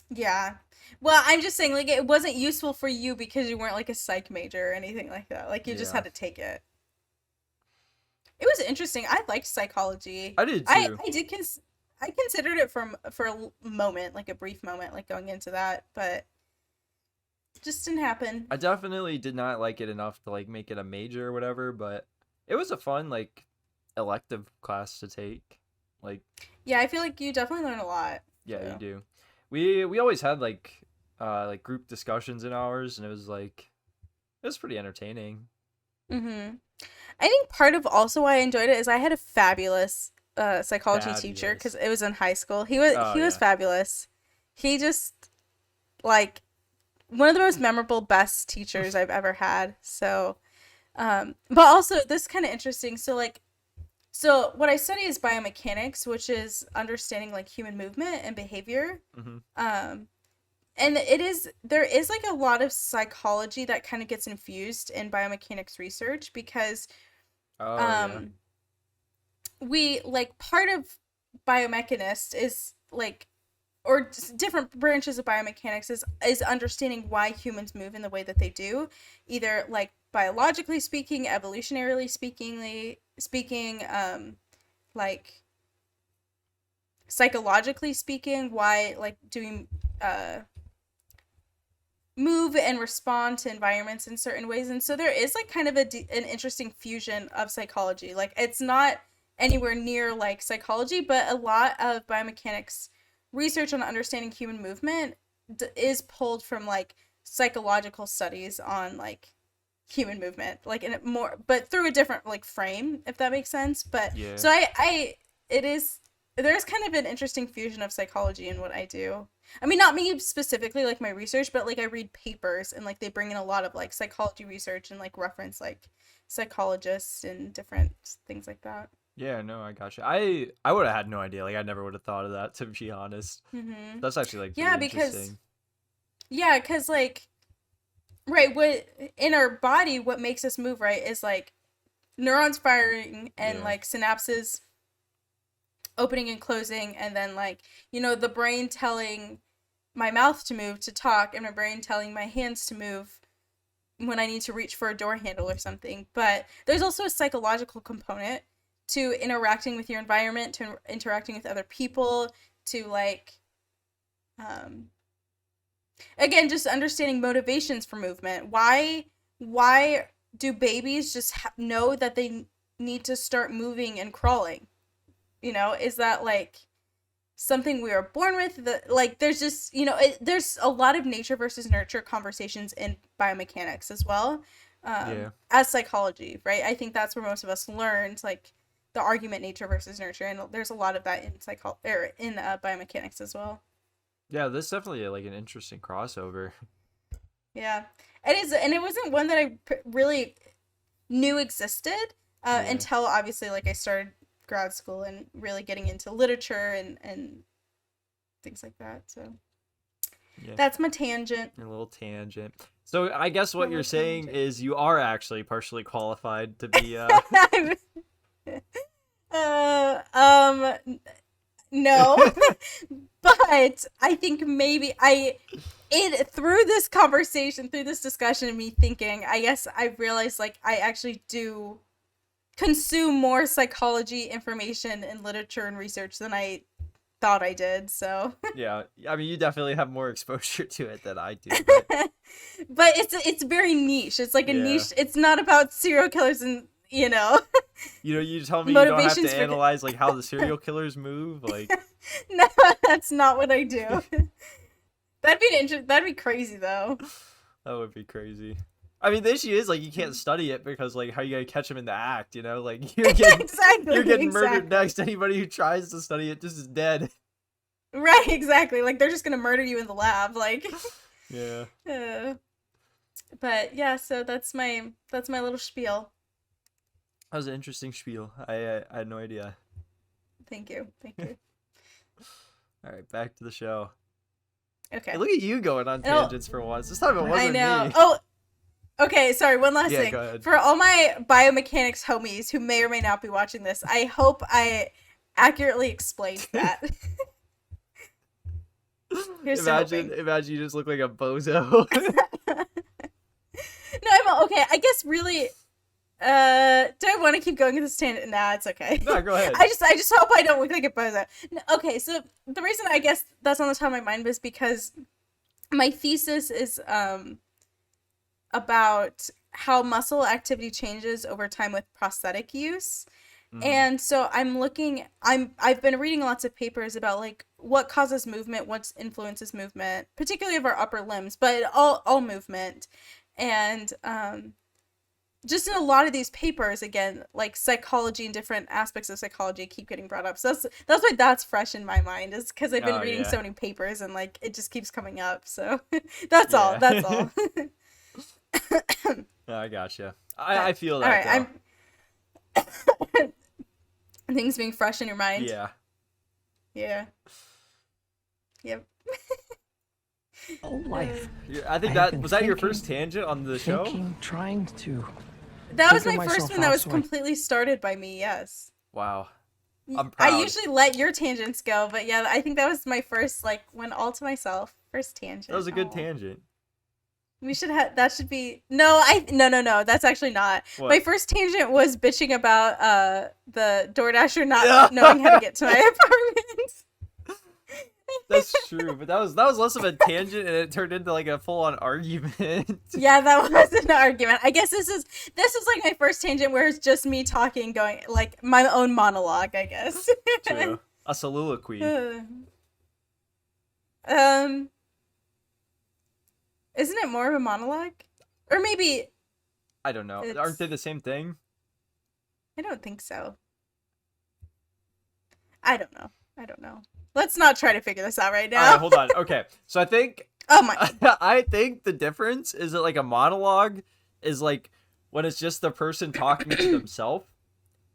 Yeah. Well, I'm just saying, like, it wasn't useful for you because you weren't like a psych major or anything like that. Like, you just had to take it. It was interesting. I liked psychology. I did too. I considered it for a moment, like a brief moment, like going into that, but it just didn't happen. I definitely did not like it enough to like make it a major or whatever, but it was a fun like elective class to take. Like, yeah, I feel like you definitely learn a lot. Yeah, too. you do. We always had like group discussions in ours, and it was pretty entertaining. Mm-hmm. I think part of also why I enjoyed it is I had a fabulous psychology teacher because it was in high school. He was fabulous. He just like one of the most memorable, best teachers I've ever had. So, but also this is kind of interesting. So what I study is biomechanics, which is understanding like human movement and behavior. Mm-hmm. And there is like a lot of psychology that kind of gets infused in biomechanics research because we like part of biomechanist is like, or different branches of biomechanics is understanding why humans move in the way that they do, either like biologically speaking, evolutionarily speaking, like psychologically speaking, why like doing move and respond to environments in certain ways. And so there is like kind of an interesting fusion of psychology. Like it's not anywhere near like psychology, but a lot of biomechanics research on understanding human movement is pulled from like psychological studies on like human movement, like in a more, but through a different like frame, if that makes sense. But yeah. So there's kind of an interesting fusion of psychology in what I do. I mean, not me specifically, like my research, but like I read papers and like they bring in a lot of like psychology research and like reference like psychologists and different things like that. Yeah, no, I gotcha. I would have had no idea. Like I never would have thought of that, to be honest. Mm-hmm. That's actually like because like right, what in our body, what makes us move, right, is like neurons firing and like synapses opening and closing, and then like, you know, the brain telling my mouth to move to talk and my brain telling my hands to move when I need to reach for a door handle or something. But there's also a psychological component to interacting with your environment, to interacting with other people, to like again, just understanding motivations for movement. Why do babies just know that they need to start moving and crawling? You know, is that like something we are born with? Like there's just, you know, there's a lot of nature versus nurture conversations in biomechanics as well, as psychology, right? I think that's where most of us learned like the argument nature versus nurture, and there's a lot of that in biomechanics as well. Yeah, this is definitely like an interesting crossover. Yeah, it is, and it wasn't one that I really knew existed until obviously like I started grad school and really getting into literature and things like that. So that's my tangent. A little tangent. So I guess what you're saying is you are actually partially qualified to be no. But I think maybe through this conversation, through this discussion of me thinking, I guess I realized like I actually do consume more psychology information and literature and research than I thought I did. So yeah, I mean, you definitely have more exposure to it than I do. But it's very niche. It's like a niche. It's not about serial killers and you know. You tell me you don't have to analyze like how the serial killers move. Like no, that's not what I do. That'd be crazy though. That would be crazy. I mean, the issue is like you can't study it because like how are you gonna catch them in the act? You know, like you're getting murdered next. Anybody who tries to study it just is dead. Right, exactly. Like they're just gonna murder you in the lab. Like Yeah. But yeah, so that's my little spiel. That was an interesting spiel. I had no idea. Thank you. All right, back to the show. Okay. Hey, look at you going on tangents for once. This time it I wasn't know. me. Oh, okay. Sorry. One last Yeah, thing go ahead. for all my biomechanics homies who may or may not be watching this. I hope I accurately explained that. Here's to hoping. Imagine you just look like a bozo. No, I'm okay. I guess really. Do I want to keep going with this tangent? Nah, it's okay. No, go ahead. I just hope I don't look like a bozo. No, okay, so the reason I guess that's on the top of my mind was because my thesis is about how muscle activity changes over time with prosthetic use. And so I've been reading lots of papers about like what causes movement, what influences movement, particularly of our upper limbs, but all movement. And just in a lot of these papers, again, like psychology and different aspects of psychology keep getting brought up. So that's why that's fresh in my mind, is because I've been reading so many papers and like it just keeps coming up. So that's all. That's all. No, I gotcha. I feel that. All right, things being fresh in your mind. Yeah. Yeah. Yep. Whole life. I think that was that your first tangent on the show? Trying to. That was figure my first myself one that out was so I- completely started by me, yes. Wow. I'm proud. I usually let your tangents go, but yeah, I think that was my first, like, went all to myself. First tangent. That was a good tangent. We should have, that should be, no, that's actually not. What? My first tangent was bitching about the DoorDasher not knowing how to get to my apartment. That's true, but that was less of a tangent and it turned into like a full-on argument. Yeah, that was an argument. I guess this is like my first tangent where it's just me talking, going like my own monologue, I guess. True. A soliloquy. Isn't it more of a monologue? Or maybe I don't know. It's- Aren't they the same thing? I don't think so. I don't know. Let's not try to figure this out right now. All right, hold on. Okay, so I think Oh my. I think the difference is that like a monologue is like when it's just the person talking to themselves.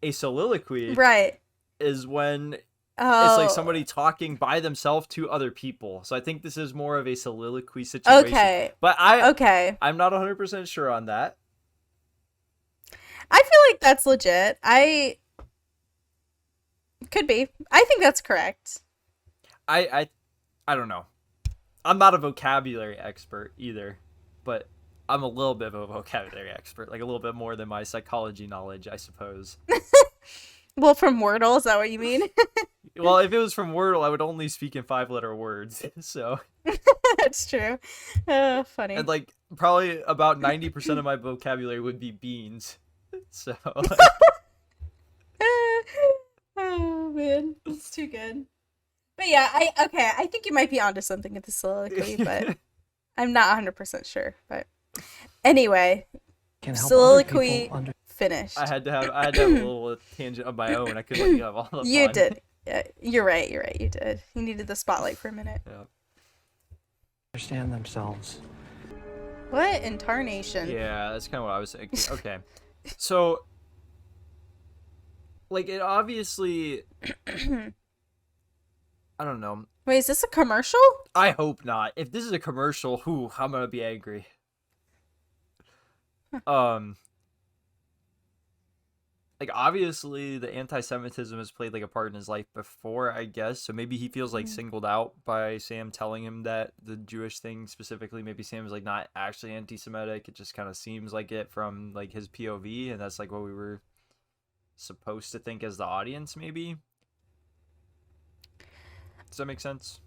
A soliloquy Right. is when Oh. it's like somebody talking by themselves to other people. So I think this is more of a soliloquy situation. Okay. But Okay. I'm not 100% sure on that. I feel like that's legit. Could be. I think that's correct. I don't know. I'm not a vocabulary expert either, but I'm a little bit of a vocabulary expert, like a little bit more than my psychology knowledge, I suppose. Well, from Wordle, is that what you mean? Well, if it was from Wordle, I would only speak in 5-letter words. So That's true. Funny. and like probably about 90% of my vocabulary would be beans. So Oh man, it's too good. But yeah, I think you might be onto something with the soliloquy, but I'm not 100% sure. But anyway, Can help other soliloquy people finished. I had to have a little tangent of my own. I couldn't let you have all the You fun. did. Yeah, you're right. You did. You needed the spotlight for a minute. Yeah. understand themselves. What in tarnation? Yeah, that's kind of what I was thinking. Okay. So, like, it obviously... I don't know. Wait, is this a commercial? I hope not. If this is a commercial, I'm gonna be angry. Like, obviously, the anti-Semitism has played, like, a part in his life before, I guess. So maybe he feels, like, singled out by Sam telling him that the Jewish thing specifically. Maybe Sam's, like, not actually anti-Semitic. It just kind of seems like it from, like, his POV. And that's, like, what we were supposed to think as the audience, maybe. Does that make sense?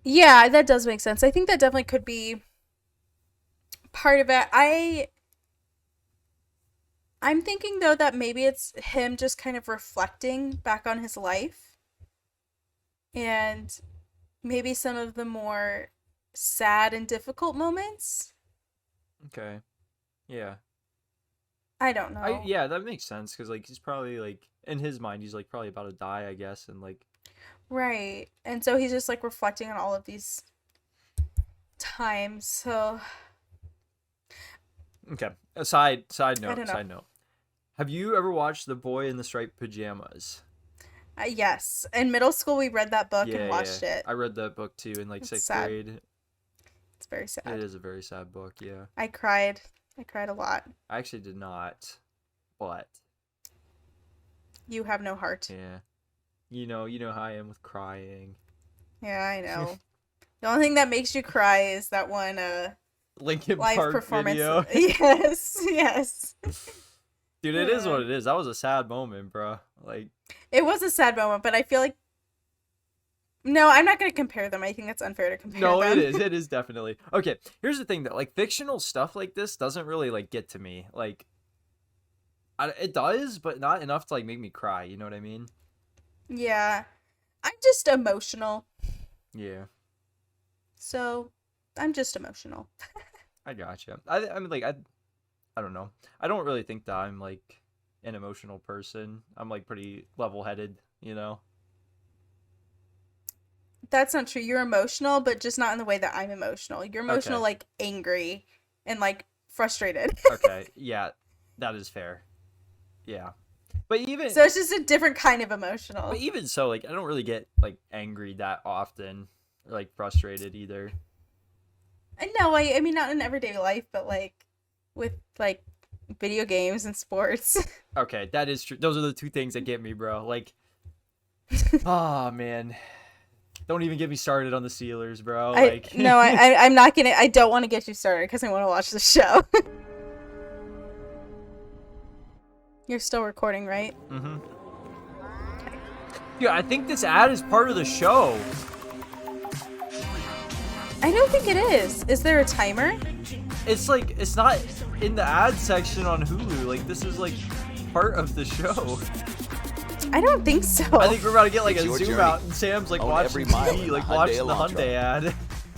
Yeah, that does make sense. I think that definitely could be part of it. I'm thinking though that maybe it's him just kind of reflecting back on his life and maybe some of the more sad and difficult moments. Okay. Yeah. I don't know. Yeah, that makes sense because, like, he's probably, like, in his mind, he's, like, probably about to die, I guess, and, like... Right. And so he's just like reflecting on all of these times. So Okay. A side I don't know. note. Have you ever watched The Boy in the Striped Pajamas? Yes, in middle school we read that book and watched it. I read that book too in like It's 6th sad. grade. It's very sad. It is a very sad book, yeah. I cried a lot. I actually did not, but You have no heart. yeah. You know how I am with crying. Yeah, I know. The only thing that makes you cry is that one Linkin live Park performance. video. Yes. Dude, it is what it is. That was a sad moment, bro. Like, It was a sad moment, but I feel like no, I'm not going to compare them. I think that's unfair to compare no, them. it is. It is definitely. Okay, here's the thing though. Like, fictional stuff like this doesn't really like get to me. Like, it does, but not enough to like make me cry. You know what I mean? Yeah. I'm just emotional. Yeah, So, I'm just emotional. I gotcha. I mean, like, I don't know. I don't really think that I'm like an emotional person. I'm like pretty level-headed, you know. That's not true. You're emotional, but just not in the way that I'm emotional. You're emotional Okay. like angry and like frustrated. Okay, yeah, that is fair. Yeah, but even So it's just a different kind of emotional. but even so, like, I don't really get like angry that often or like frustrated either. No, I mean not in everyday life, but like with like video games and sports. Okay, that is true. Those are the two things that get me, bro. Like, oh man, don't even get me started on the Steelers, bro. Like, I'm not gonna. I don't want to get you started because I want to watch the show. You're still recording, right? mm-hmm. Yeah, I think this ad is part of the show. I don't think it is. Is there a timer? It's like it's not in the ad section on Hulu. Like, this is like part of the show. I don't think so. I think we're about to get like It's a your zoom journey. out, and Sam's like Own watching every mile TV, in like the Hyundai watching the Elantra. Hyundai ad.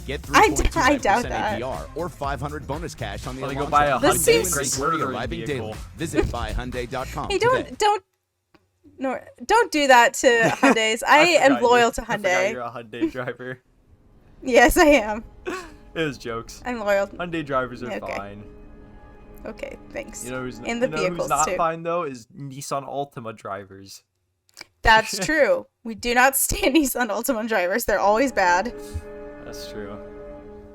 Get I 3.25% doubt that. APR or 500 bonus cash on the Let me go Elantra. buy a This Hyundai seems- Great Great Murdering arriving vehicle. daily. Visit buyhyundai.com Hey, today. don't do that to Hyundais. I am forgot loyal you're- to I forgot Hyundai. you're a Hyundai driver. Yes, I am. It was jokes. I'm loyal. Hyundai drivers are Okay. fine. Okay, thanks. You know who's, And the you know vehicles who's not too. fine though is Nissan Altima drivers. That's true. We do not stand Nissan Altima drivers. They're always bad. That's true.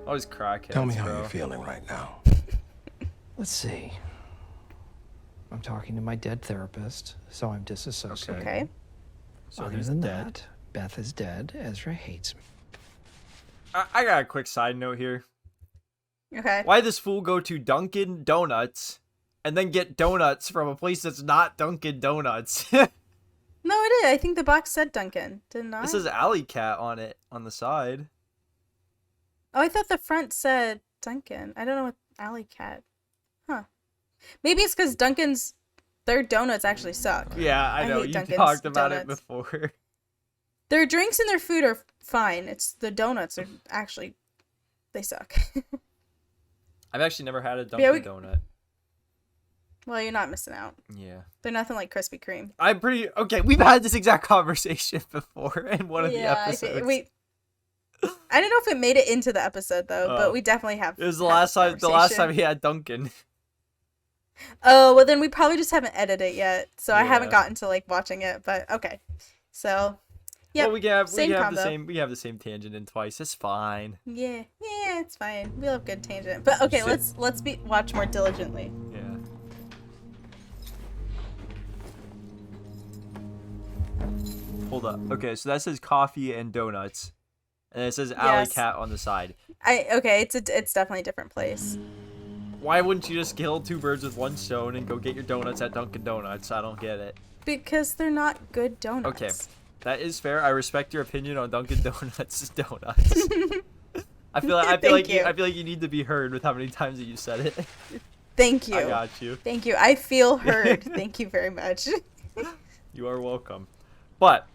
Always crackheads, Tell me how bro. you're feeling right now. Let's see. I'm talking to my dead therapist, so I'm disassociated. Okay. So Other he's than dead. that, Beth is dead. Ezra hates me. I got a quick side note here. Okay. Why this fool go to Dunkin' Donuts and then get donuts from a place that's not Dunkin' Donuts? No, it is. I think the box said Duncan. Did not. This says Alley Cat on it on the side. Oh, I thought the front said Duncan. I don't know what Alley Cat. Huh. Maybe it's because Duncan's their donuts actually suck. Yeah, I I know. hate You Dunkin's talked about it donuts. before. Their drinks and their food are fine. It's the donuts are actually they suck. I've actually never had a Dunkin' Yeah, we- Donut. Well, you're not missing out. Yeah. They're nothing like Krispy Kreme. I'm pretty okay. We've had this exact conversation before in one of the I episodes. I don't know if it made it into the episode though, Oh. but we definitely have. It was the had last this time. The last time conversation. he had Dunkin'. Oh well, then we probably just haven't edited it yet, so I haven't Yeah. gotten to like watching it. But okay, so yeah, Well, we have the combo. same. We have the same tangent in twice. It's fine. Yeah, it's fine. We'll have good tangent. But okay, Shit. let's watch more diligently. Yeah. Hold up. Okay, so that says coffee and donuts, and it says Alley Yes. Cat on the side. It's definitely a different place. Why wouldn't you just kill two birds with one stone and go get your donuts at Dunkin' Donuts? I don't get it. Because they're not good donuts. Okay, that is fair. I respect your opinion on Dunkin' Donuts donuts. I feel like Thank you. I feel like you need to be heard with how many times that you said it. Thank you. I got you. Thank you. I feel heard. Thank you very much. You are welcome. But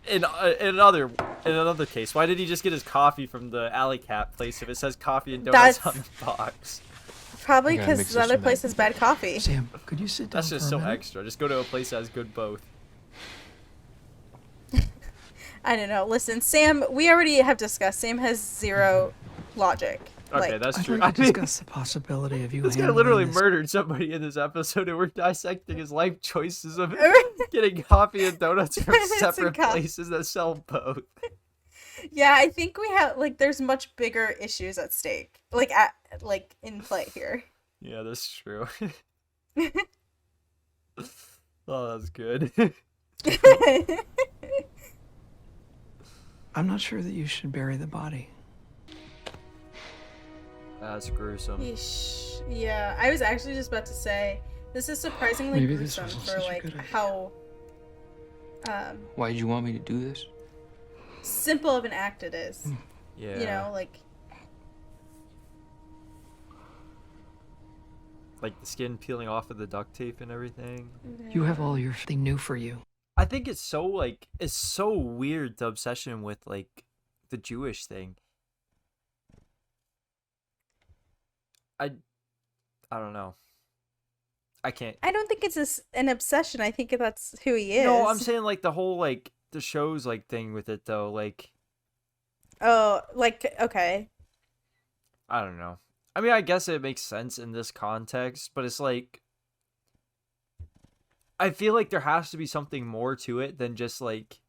in another case, why did he just get his coffee from the Alley Cat place if it says coffee and donuts That's- on the box? Probably I gotta because mix the this other one place up. has bad coffee. Sam, could you sit down That's just for so a minute? extra. Just go to a place that has good both. I don't know. Listen, Sam, we already have discussed. Sam has zero logic. Okay, Like, that's I'd true. like to discuss the possibility of you This guy handling literally this. murdered somebody in this episode, and we're dissecting his life choices of getting coffee and donuts from Donuts and separate coffee. places that sell both. yeah, I think we have like there's much bigger issues at stake, like in play here. Yeah, that's true. Oh, that's good. I'm not sure that you should bury the body. That's gruesome. Yeesh. Yeah, I was actually just about to say this is surprisingly Maybe this gruesome wasn't for such a like good idea. how Why did you want me to do this? simple of an act it is. Yeah. You know, like the skin peeling off of the duct tape and everything. You have all your thing new for you. I think it's so weird, the obsession with like the Jewish thing. I don't know. I can't. I don't think it's an obsession. I think that's who he is. No, I'm saying like the whole like the show's like thing with it though. Like, Oh, like okay. I don't know. I mean, I guess it makes sense in this context, but it's like I feel like there has to be something more to it than just like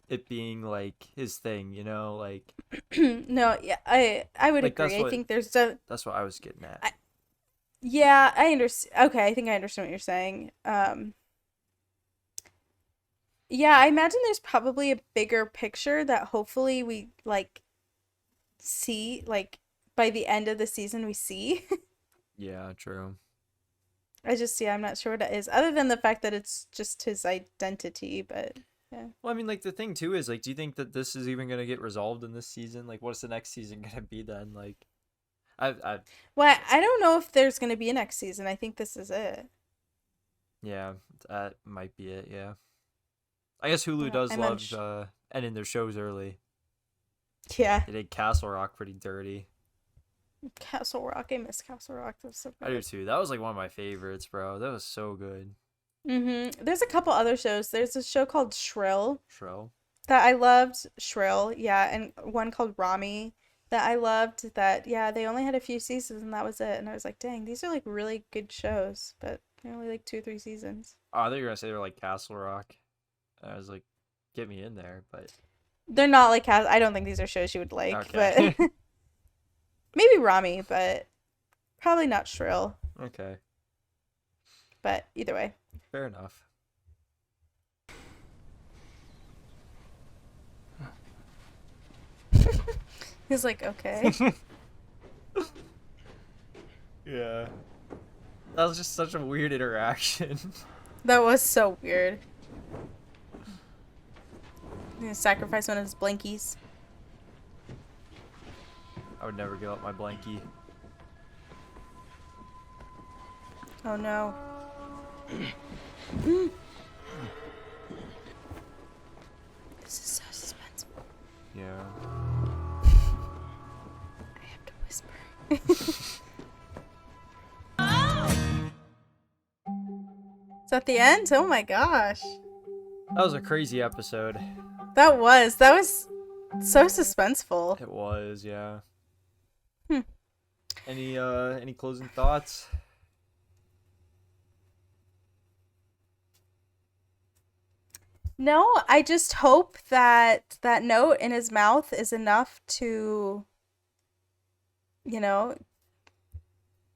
it being like his thing, you know? Like No, yeah, I would Like, that's agree. I what- think there's a that's what I was getting at. yeah, I understand. Okay, I think I understand what you're saying. Yeah, I imagine there's probably a bigger picture that hopefully we like see like by the end of the season we see. Yeah, true. I'm not sure what it is other than the fact that it's just his identity, but yeah. Well, I mean, like the thing too is like, do you think that this is even gonna get resolved in this season? Like, what's the next season gonna be then? Like, I Well, I don't know if there's going to be a next season. I think this is it. yeah, that might be it. Yeah, I guess Hulu Yeah, does I'm love ending their shows early. Yeah. They did Castle Rock pretty dirty. Castle Rock. I miss Castle Rock. That was so I do good. too. That was like one of my favorites, bro. That was so good. There's a couple other shows. There's a show called Shrill Shrill. that I loved. Shrill, yeah, and one called Rami that I loved. That yeah, they only had a few seasons and that was it. And I was like, dang, these are like really good shows, but they're only like 2 or 3 seasons. Oh, I thought you were gonna say they were like Castle Rock. I was like, get me in there, but They're not like I don't think these are shows you would like, Okay. but maybe Rami, but probably not Shrill. okay, But either way. fair enough. He's like, okay. Yeah, that was just such a weird interaction. That was so weird. He's gonna sacrifice one of his blankies. I would never give up my blankie. Oh no. This is so suspenseful. Yeah. I have to whisper. Is that the end? Oh my gosh. That was a crazy episode. That was so suspenseful. It was, yeah. Hmm. Any closing thoughts? No, I just hope that that note in his mouth is enough to, you know,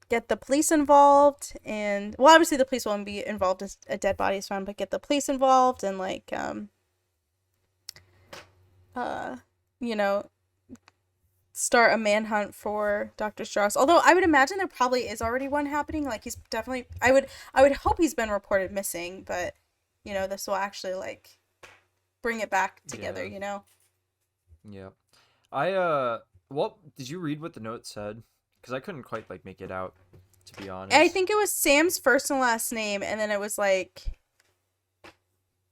get the police involved and well, obviously the police won't be involved as a dead body is found, but get the police involved and like you know, start a manhunt for Dr. Strauss. Although I would imagine there probably is already one happening. Like he's definitely I would hope he's been reported missing, but you know, this will actually like bring it back together, Yeah. you know. Yeah. What did you read what the note said? Because I couldn't quite like make it out, to be honest. I think it was Sam's first and last name, and then it was like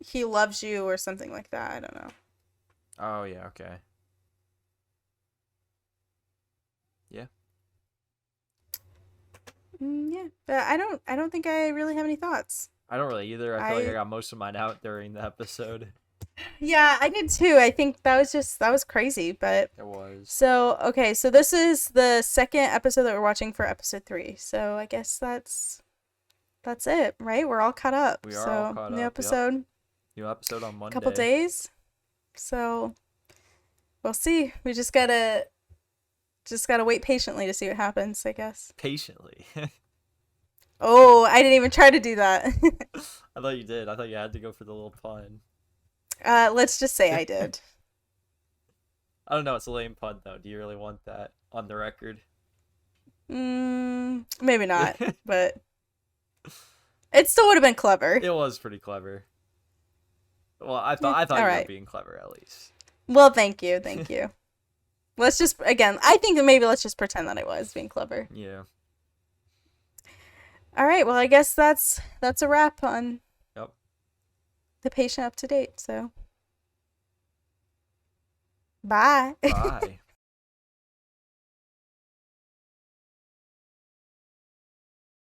he loves you or something like that. I don't know. Oh yeah, okay. Yeah. Yeah, but I don't think I really have any thoughts. I don't really either. I feel like I I- got most of mine out during the episode. Yeah, I did too. I think that was crazy, but It was. so okay, so this is the second episode that we're watching for episode 3. So I guess that's it, right? We're all caught up. We are So all caught new up. Yep. episode, New episode on Monday. couple days. So we'll see. We just gotta wait patiently to see what happens, I guess. Patiently. Oh, I didn't even try to do that. I thought you did. I thought you had to go for the little pun. Let's just say I did. I don't know. It's a lame pun, though. Do you really want that on the record? Maybe not, but it still would have been clever. It was pretty clever. Well, I thought you were alright. being clever, at least. Well, thank you. Let's just, again, I think that maybe let's just pretend that I was being clever. Yeah. All right, well, I guess that's a wrap on Yep. the patient up to date, so bye. Bye.